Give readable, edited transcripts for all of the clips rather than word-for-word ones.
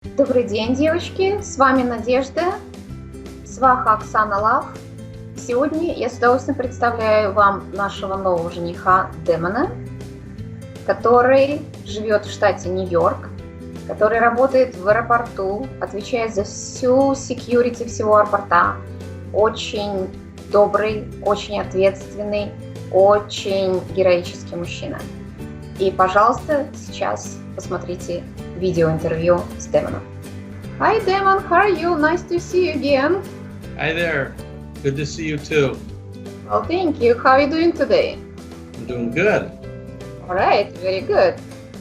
Добрый день, девочки! С вами Надежда, сваха Оксана Лав. Сегодня я с удовольствием представляю вам нашего нового жениха Деймона, который живет в штате Нью-Йорк, который работает в аэропорту, отвечает за всю security всего аэропорта. Очень добрый, очень ответственный, очень героический мужчина. И, пожалуйста, сейчас посмотрите видеоинтервью с Деймоном. Hi Деймон, how are you? Nice to see you again. Hi there. Good to see you too. Well, thank you. How are you doing today? I'm doing good. All right, very good.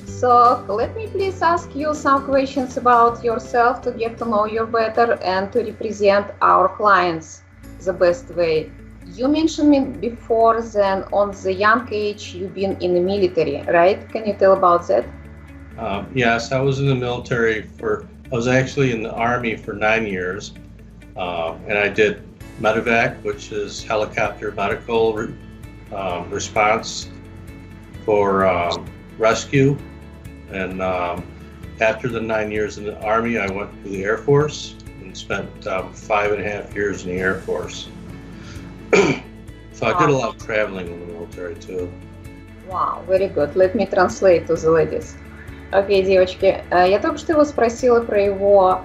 So let me please ask you some questions about yourself to get to know you better and to represent our clients the best way. You mentioned me before then on the young age you've been in the military, right? Can you tell about that? Yes, I was in the military I was actually in the Army for 9 years, and I did medevac, which is helicopter medical response for rescue. And after the 9 years in the Army, I went to the Air Force and spent 5.5 years in the Air Force. So I did a lot of traveling in the military too. Wow, very good. Let me translate to the ladies. Окей, девочки, я только что его спросила про его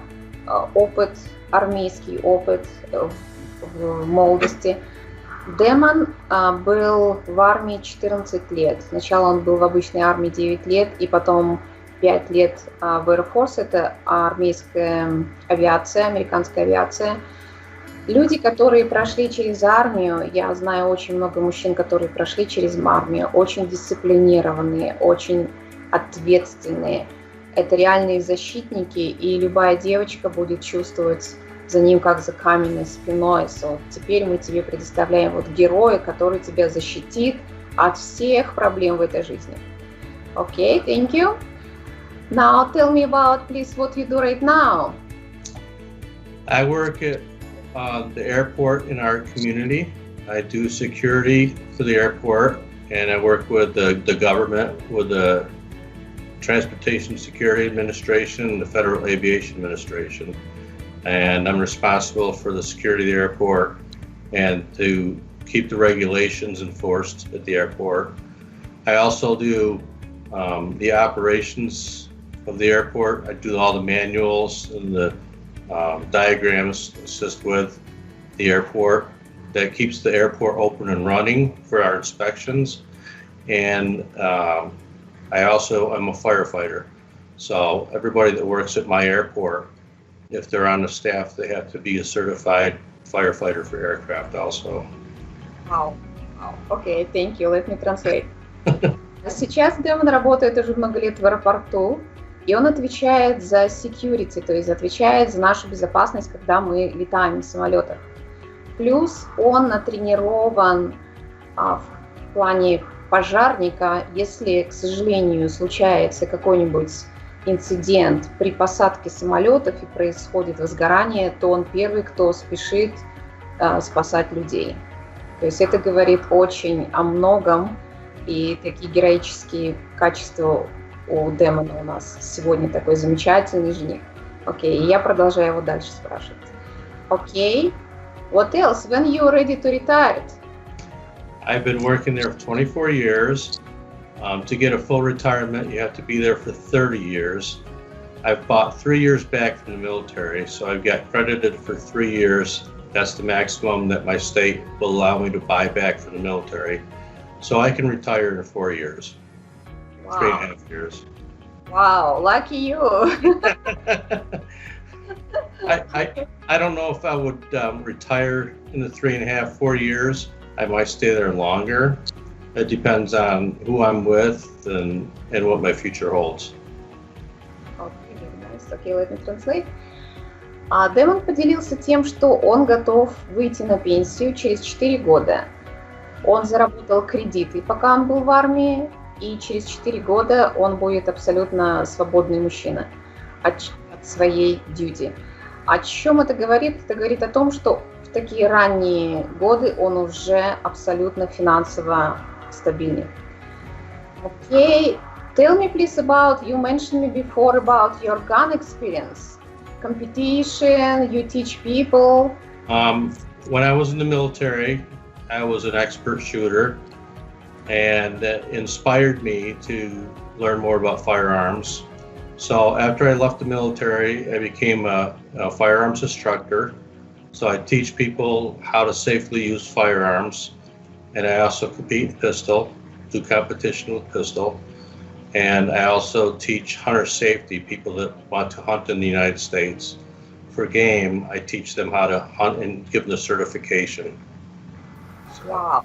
опыт, армейский опыт в молодости. Деймон был в армии 14 лет. Сначала он был в обычной армии 9 лет, и потом 5 лет в Air Force, это армейская авиация, американская авиация. Люди, которые прошли через армию, я знаю очень много мужчин, которые прошли через армию, очень дисциплинированные, очень ответственные. Это реальные защитники, и любая девочка будет чувствовать за ним как за каменной спиной. So, теперь мы тебе предоставляем вот героя, который тебя защитит от всех проблем в этой жизни. Okay, thank you. Now tell me about, please, what you do right now. I work at the airport in our community. I do security for the airport, and I work with the government, with the Transportation Security Administration and the Federal Aviation Administration. And I'm responsible for the security of the airport and to keep the regulations enforced at the airport. I also do the operations of the airport. I do all the manuals and the diagrams, assist with the airport. That keeps the airport open and running for our inspections. And I also am a firefighter. So everybody that works at my airport, if they're on the staff, they have to be a certified firefighter for aircraft also. Wow. Okay, thank you. Let me translate. Сейчас Деймон работает уже много лет в аэропорту, и он отвечает за security, то есть отвечает за нашу безопасность, когда мы летаем в самолетах. Плюс он натренирован в плане пожарника, если, к сожалению, случается какой-нибудь инцидент при посадке самолетов и происходит возгорание, то он первый, кто спешит спасать людей. То есть это говорит очень о многом, и такие героические качества у Деймона у нас сегодня такой замечательный жених. Окей, и я продолжаю его дальше спрашивать. Окей, what else? When you ready to retire? I've been working there for 24 years. To get a full retirement, you have to be there for 30 years. I've bought 3 years back from the military, so I've got credited for 3 years. That's the maximum that my state will allow me to buy back from the military. So I can retire in 4 years. Wow. 3.5 years. Wow, lucky you. I don't know if I would retire in the 3.5, 4 years. I might stay there longer. It depends on who I'm with and what my future holds. Okay, nice. Okay, let me translate. Деймон поделился тем, что он готов выйти на пенсию через 4 года. Он заработал кредиты, пока он был в армии, и через 4 года он будет абсолютно свободный мужчина от своей duty. О чем это говорит? Это говорит о том, что в такие ранние годы он уже абсолютно финансово стабильный. Окей, Tell me please about, you mentioned me before about your gun experience. Competition, you teach people. When I was in the military, I was an expert shooter, and that inspired me to learn more about firearms. So after I left the military, I became a firearms instructor. So I teach people how to safely use firearms, and I also compete pistol, do competition with pistol. And I also teach hunter safety, people that want to hunt in the United States. For game, I teach them how to hunt and give them the certification. Wow,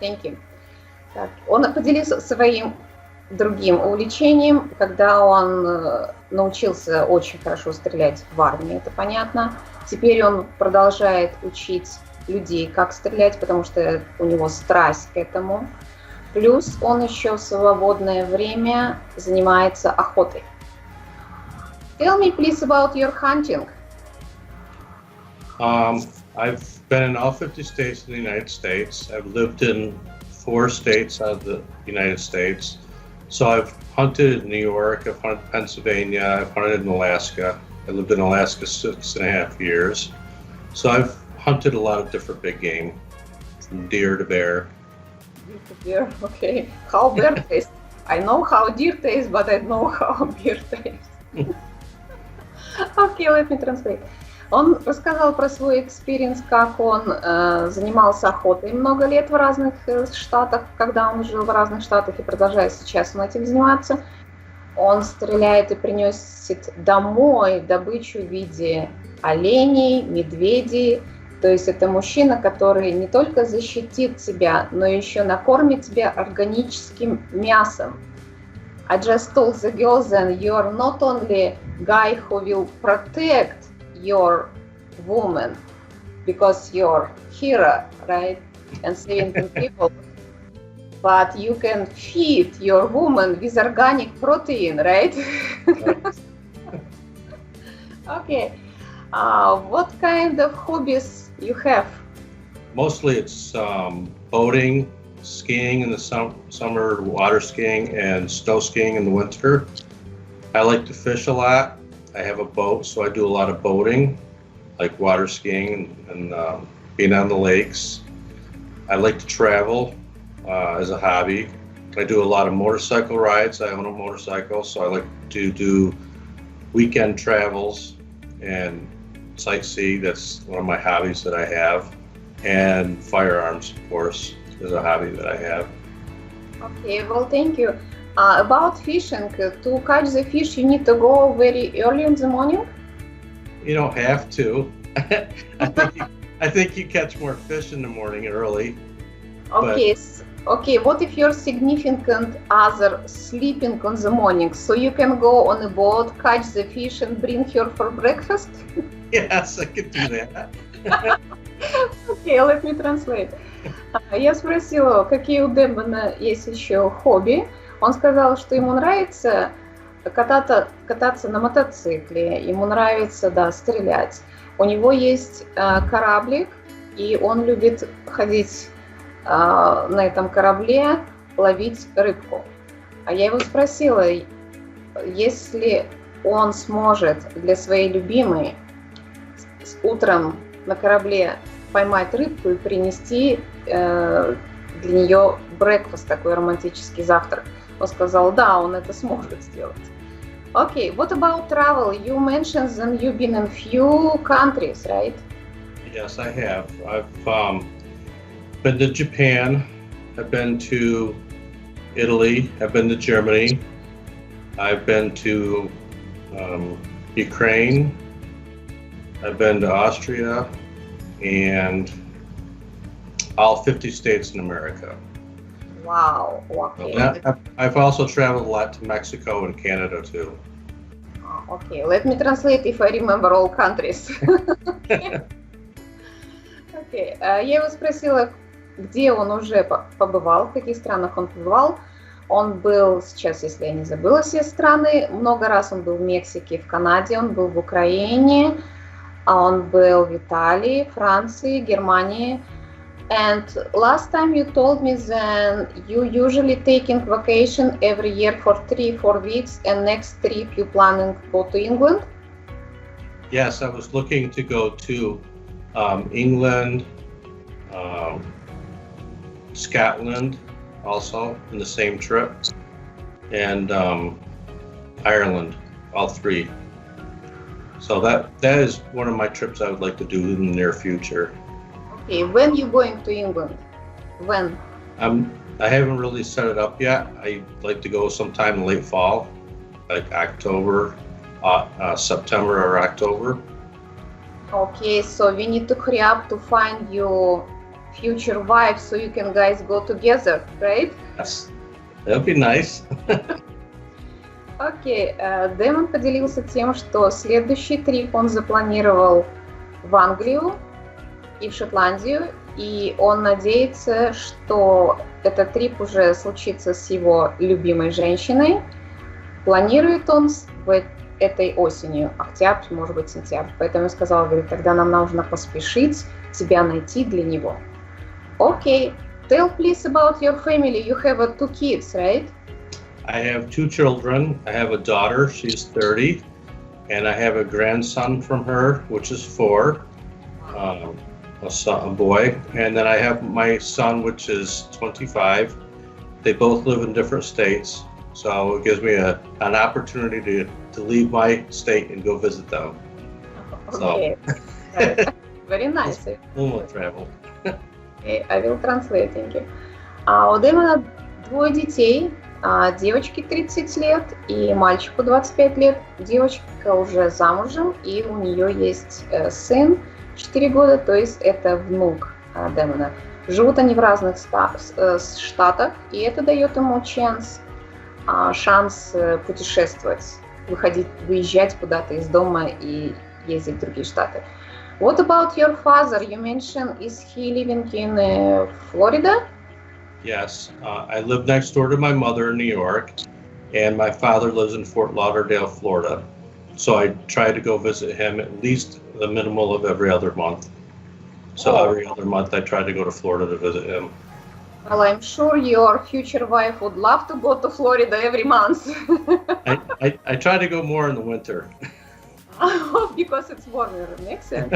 thank you. Так, он поделился своим другим увлечением, когда он научился очень хорошо стрелять в армии, это понятно. Теперь он продолжает учить людей, как стрелять, потому что у него страсть к этому. Плюс он еще в свободное время занимается охотой. Tell me please about your hunting. I've been in all 50 states in the United States. I've lived in 4 states out of the United States. So I've hunted in New York, I've hunted in Pennsylvania, I've hunted in Alaska. I lived in Alaska 6.5 years. So I've hunted a lot of different big game, from deer to bear. Deer, okay. How bear tastes? I know how deer tastes, but I don't know how bear tastes. Okay, let me translate. Он рассказал про свой экспириенс, как он занимался охотой много лет в разных штатах, когда он жил в разных штатах и продолжает сейчас он этим заниматься. Он стреляет и приносит домой добычу в виде оленей, медведей. То есть это мужчина, который не только защитит тебя, но еще накормит тебя органическим мясом. I just told the girls that you are not only guy who will protect your woman because you're hero, right, and saving people, but you can feed your woman with organic protein, right? Okay. What kind of hobbies you have? Mostly it's boating, skiing in the summer, water skiing, and snow skiing in the winter. I like to fish a lot. I have a boat, so I do a lot of boating, like water skiing and being on the lakes. I like to travel as a hobby. I do a lot of motorcycle rides. I own a motorcycle, so I like to do weekend travels and sightsee. That's one of my hobbies that I have. And firearms, of course, is a hobby that I have. Okay, well, thank you. About fishing, to catch the fish, you need to go very early in the morning? You don't have to. I think you catch more fish in the morning early. Okay, okay. What if your significant other sleeping on the morning, so you can go on a boat, catch the fish, and bring her for breakfast? Yes, I could do that. Okay, let me translate. Я спросила, какие у Деймона есть еще хобби. Он сказал, что ему нравится кататься на мотоцикле, ему нравится, да, стрелять. У него есть кораблик, и он любит ходить на этом корабле, ловить рыбку. А я его спросила, если он сможет для своей любимой утром на корабле поймать рыбку и принести для нее брекфаст, такой романтический завтрак. Он сказал, да, он это сможет сделать. Okay, what about travel? You mentioned that you've been in few countries, right? Yes, I have. I've been to Japan, I've been to Italy, I've been to Germany, I've been to Ukraine, I've been to Austria, and all 50 states in America. Wow, okay. I've also traveled a lot to Mexico and Canada too. Okay, let me translate if I remember all countries. Okay. Я его спросила, где он уже побывал, в каких странах он побывал. Он был, сейчас, если я не забыла все страны, много раз он был в Мексике, в Канаде, он был в Украине, он был в Италии, Франции, Германии, And last time you told me that you usually taking vacation every year for 3-4 weeks, and next trip you planning to go to England? Yes, I was looking to go to England, Scotland, also in the same trip, and Ireland, all three. So that is one of my trips I would like to do in the near future. Okay, when you going to England? When? I haven't really set it up yet. I'd like to go sometime in late fall, like October, September or October. Okay, so we need to hurry up to find your future wife so you can guys go together, right? Yes, that'd be nice. Окей, Деймон поделился тем, что следующий трип он запланировал в Англию и в Шотландию, и он надеется, что этот трип уже случится с его любимой женщиной. Планирует он этой осенью, октябрь, может быть, сентябрь. Поэтому я сказала, говорит, тогда нам нужно поспешить тебя найти для него. Окей, tell please about your family. You have 2 kids, right? I have 2 children. I have a daughter, she's 30, and I have a grandson from her, which is 4, a boy, and then I have my son, which is 25. They both live in different states, so it gives me an opportunity to leave my state and go visit them. Okay, very nice. We'll travel. Okay, I will translate, thank you. У Дэймона 2 детей. Девочке 30 лет и мальчику 25 лет. Девочка уже замужем, и у нее есть сын 4 года, то есть это внук Деймона. Живут они в разных штатах, и это дает ему шанс путешествовать, выезжать куда-то из дома и ездить в другие штаты. What about your father? You mentioned, is he living in Florida? Yes, I live next door to my mother in New York, and my father lives in Fort Lauderdale, Florida. So I try to go visit him at least the minimal of every other month. So every other month I try to go to Florida to visit him. Well, I'm sure your future wife would love to go to Florida every month. I try to go more in the winter. Because it's warmer, makes sense.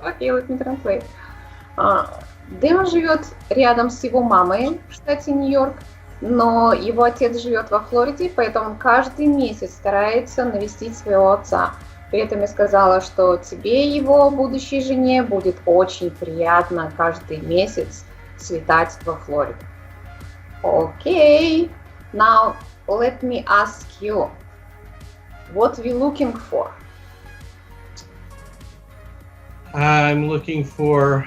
Okay, let me translate. Деймон живет рядом с его мамой в штате Нью-Йорк, но его отец живет во Флориде, поэтому он каждый месяц старается навестить своего отца. При этом я сказала, что тебе и его будущей жене будет очень приятно каждый месяц слетать во Флориду. Okay, now let me ask you, what are you looking for? I'm looking for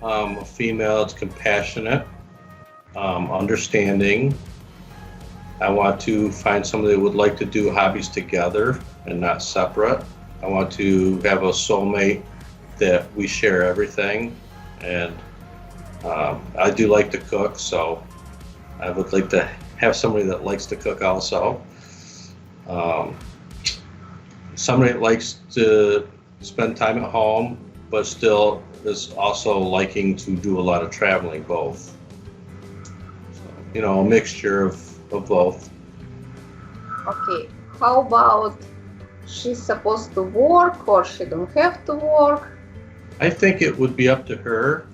a female that's compassionate, understanding. I want to find somebody that would like to do hobbies together and not separate. I want to have a soulmate that we share everything. And I do like to cook, so I would like to have somebody that likes to cook also. Somebody that likes to spend time at home, but still is also liking to do a lot of traveling, both. So, a mixture of both. Okay, how about she's supposed to work or she don't have to work? I think it would be up to her.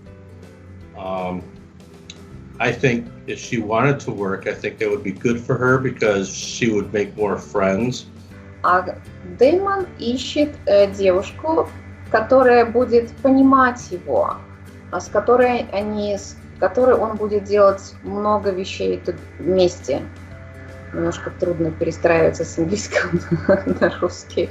I think if she wanted to work, I think that would be good for her because she would make more friends. Деймон ищет девушку, которая будет понимать его, с которой он будет делать много вещей вместе. Немножко трудно перестраиваться с английского на русский.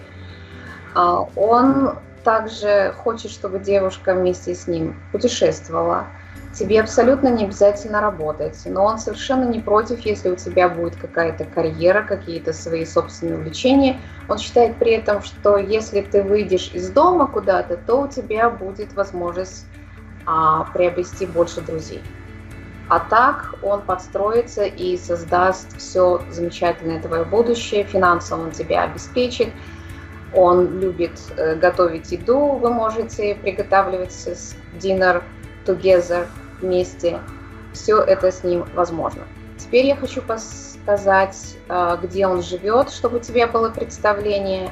Он также хочет, чтобы девушка вместе с ним путешествовала. Тебе абсолютно не обязательно работать, но он совершенно не против, если у тебя будет какая-то карьера, какие-то свои собственные увлечения. Он считает при этом, что если ты выйдешь из дома куда-то, то у тебя будет возможность приобрести больше друзей. А так он подстроится и создаст все замечательное твое будущее, финансово он тебя обеспечит. Он любит готовить еду, вы можете приготавливать динер together, вместе, все это с ним возможно. Теперь я хочу сказать, где он живет, чтобы у тебя было представление.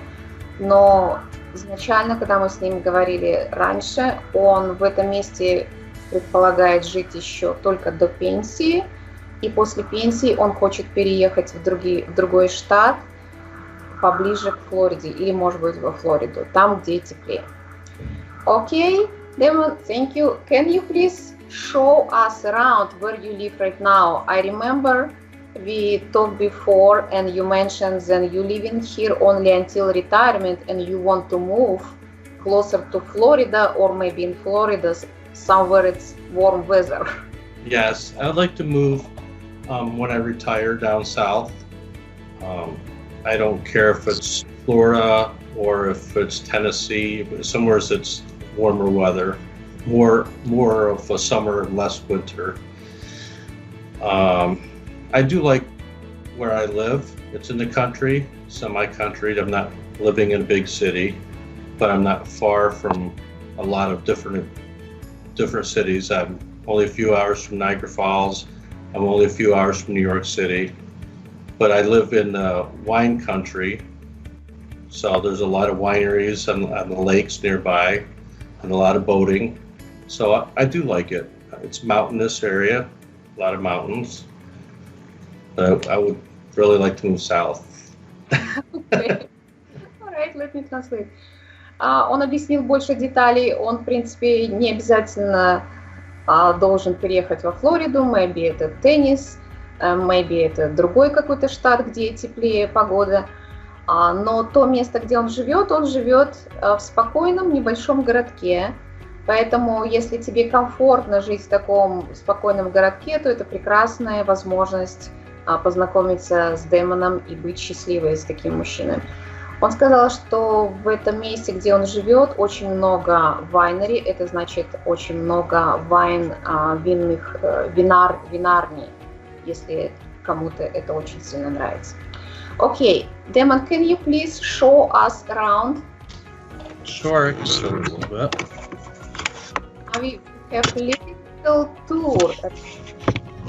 Но изначально, когда мы с ним говорили раньше, он в этом месте предполагает жить еще только до пенсии. И после пенсии он хочет переехать в другой штат, поближе к Флориде, или, может быть, во Флориду, там, где теплее. Okay, Деймон, thank you. Can you please show us around where you live right now? I remember we talked before and you mentioned that you live in here only until retirement and you want to move closer to Florida or maybe in Florida, somewhere it's warm weather. Yes, I'd like to move when I retire down south. I don't care if it's Florida or if it's Tennessee, somewhere that's warmer weather, more of a summer and less winter. I do like where I live. It's in the country, semi-country. I'm not living in a big city, but I'm not far from a lot of different cities. I'm only a few hours from Niagara Falls. I'm only a few hours from New York City. But I live in wine country, so there's a lot of wineries on the lakes nearby and a lot of boating. So I do like it. It's mountainous area, a lot of mountains. I would really like to move south. Okay. All right, let me translate. Он объяснил больше деталей. Он, в принципе, не обязательно должен переехать во Флориду. Maybe это теннис, maybe это другой какой-то штат, где теплее погода. Но то место, где он живет в спокойном небольшом городке. Поэтому, если тебе комфортно жить в таком спокойном городке, то это прекрасная возможность познакомиться с Деймоном и быть счастливой с таким мужчиной. Он сказал, что в этом месте, где он живет, очень много вайнери, это значит очень много винарней, если кому-то это очень сильно нравится. Okay, Деймон, can you please show us around? Sure, I can show you a little bit. We have a little tour.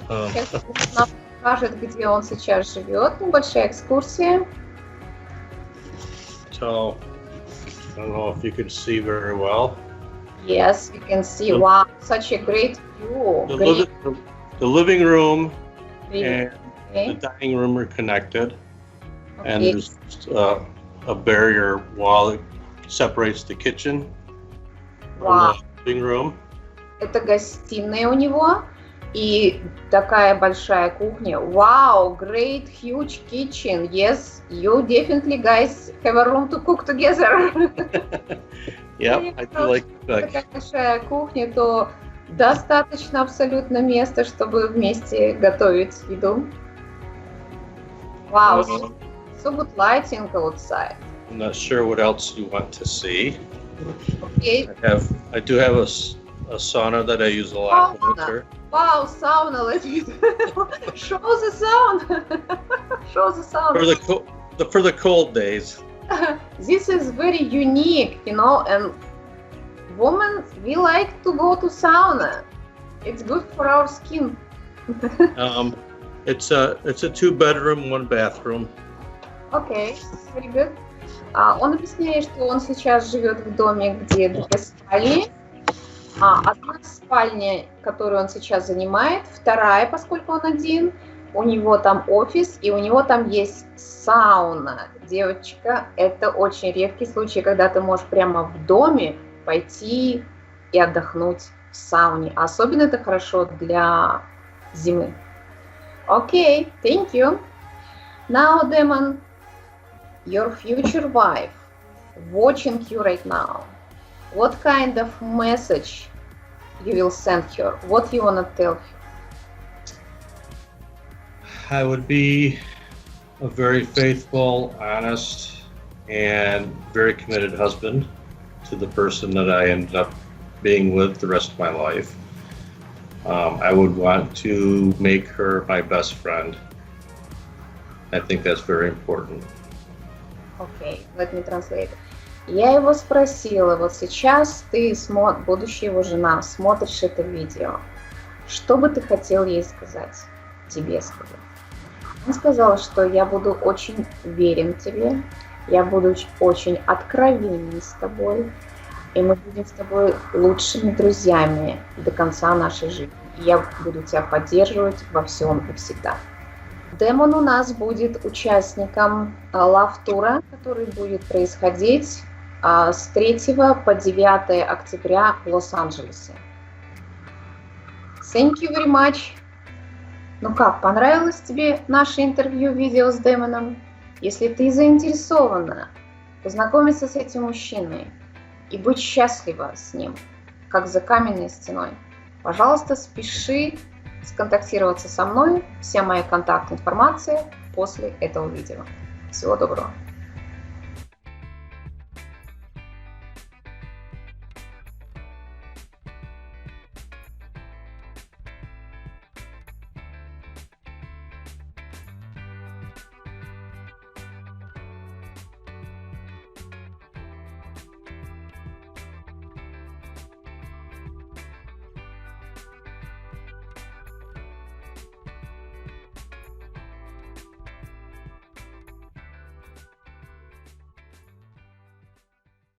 Сейчас нам покажет, где он сейчас живет. Небольшая экскурсия. So, I don't know if you can see very well. Yes, you can see. Wow, such a great view. The living room Great. and the dining room are connected. Okay. And there's just, a barrier wall that separates the kitchen Wow. from the living room. Это гостиная у него и такая большая кухня. Wow, great, huge kitchen. Yes, you definitely guys have a room to cook together. Yep, I do like Такая большая кухня, то достаточно абсолютно места, чтобы вместе готовить еду. Wow, so good lighting outside. I'm not sure what else you want to see. Okay. I do have a sauna that I use a lot in the winter. Wow, sauna, let me show the sauna. Show the sauna. For the cold days. This is very unique, you know, and women, we like to go to sauna. It's good for our skin. It's a 2-bedroom, 1-bathroom. Okay, very good. Он объясняет, что он сейчас живет в доме, где 2 спальни. Одна спальня, которую он сейчас занимает, вторая, поскольку он один, у него там офис, и у него там есть сауна. Девочка, это очень редкий случай, когда ты можешь прямо в доме пойти и отдохнуть в сауне. Особенно это хорошо для зимы. Okay, thank you. Now, Деймон, your future wife watching you right now. What kind of message you will send her? What you want to tell her? I would be a very faithful, honest, and very committed husband to the person that I ended up being with the rest of my life. I would want to make her my best friend. I think that's very important. Okay, let me translate. Я его спросила, вот сейчас ты, будущая его жена, смотришь это видео, что бы ты хотел ей сказать, тебе сказать? Он сказал, что я буду очень верен тебе, я буду очень откровенен с тобой, и мы будем с тобой лучшими друзьями до конца нашей жизни. И я буду тебя поддерживать во всем и всегда. Деймон у нас будет участником тура, который будет происходить с 3 по 9 октября в Лос-Анжелесе. Thank you very much. Ну как, понравилось тебе наше интервью-видео с Деймоном? Если ты заинтересована познакомиться с этим мужчиной и быть счастлива с ним, как за каменной стеной, пожалуйста, спеши сконтактироваться со мной. Вся моя контакт-информация после этого видео. Всего доброго.